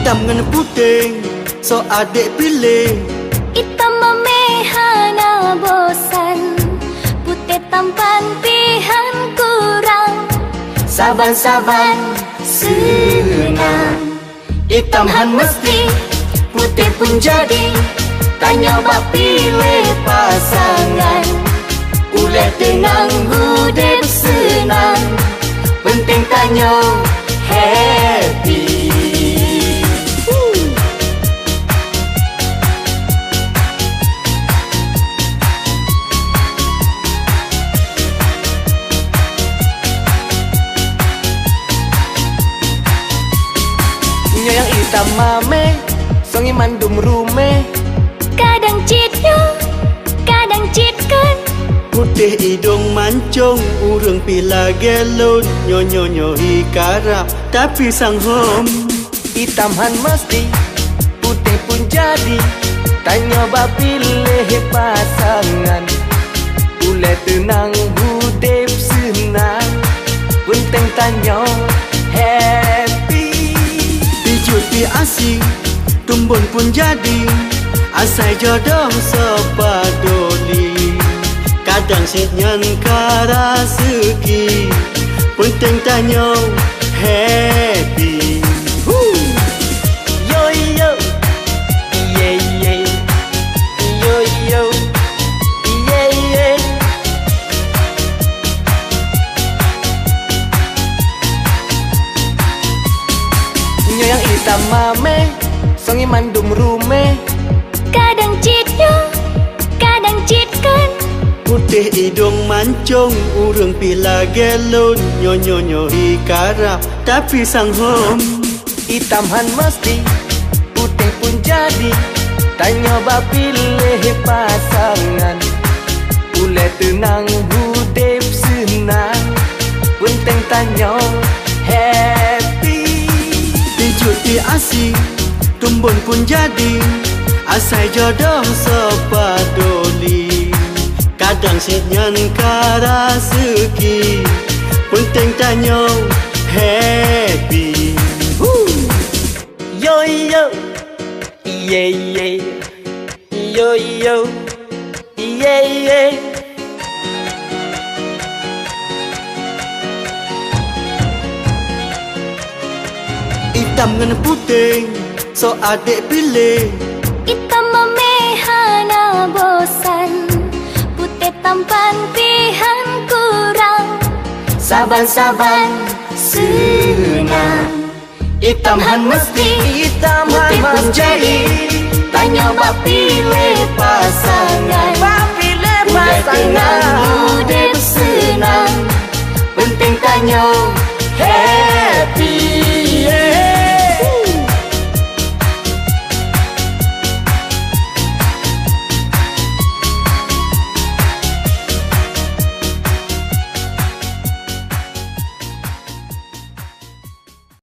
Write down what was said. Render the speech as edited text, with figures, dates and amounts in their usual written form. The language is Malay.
Hitam dengan putih, so adik pilih. Hitam memehana bosan, putih tampan pihan kurang. Saban-saban senang. Hitam han mesti, putih pun jadi. Tanya bak pilih pasangan. Uleh tenang, hidup senang. Penting tanya happy. Yang hitam mame, songi mandum rume. Kadang citnya, kadang citkan. Putih hidung mancung, urang pila gelon. Nyo hikara, tapi sang hom. Hitam han mesti, putih pun jadi. Tanya bak pilih pasangan. Uleh tenang, hidup senang. Penting tanya happy. Cuti asing, tumbun pun jadi. Asai jodoh sepadoli. Kadang sidnyan kara seki. Penting tanya happy. Yo yo, yeah yeah. Yo yo, yeah yeah. Yang hitam mame, songi mandum rume. Kadang citnya, kadang citkan. Putih hidung mancung, urang pila gelon. Nyo hikara, tapi sang hom. Hitam han mesti, putih pun jadi. Tanya bak pilih pasangan. Uleh tenang, hidup senang. Penting tanya happy. Cuti asing, tumbun pun jadi. Asai jodoh sepadoli. Kadang sidnyan kara seki. Penting tanya happy. Yo yo, yeah yeah. Yo yo, yeah yeah. Hitam dengan putih, so adik pilih. Hitam memehana bosan, putih tampan pihan kurang. Saban-saban senang. Hitam han mesti, hitam han menjadi. Tanya bak pilih pasangan. Uleh tenang, hidup senang. Penting tanya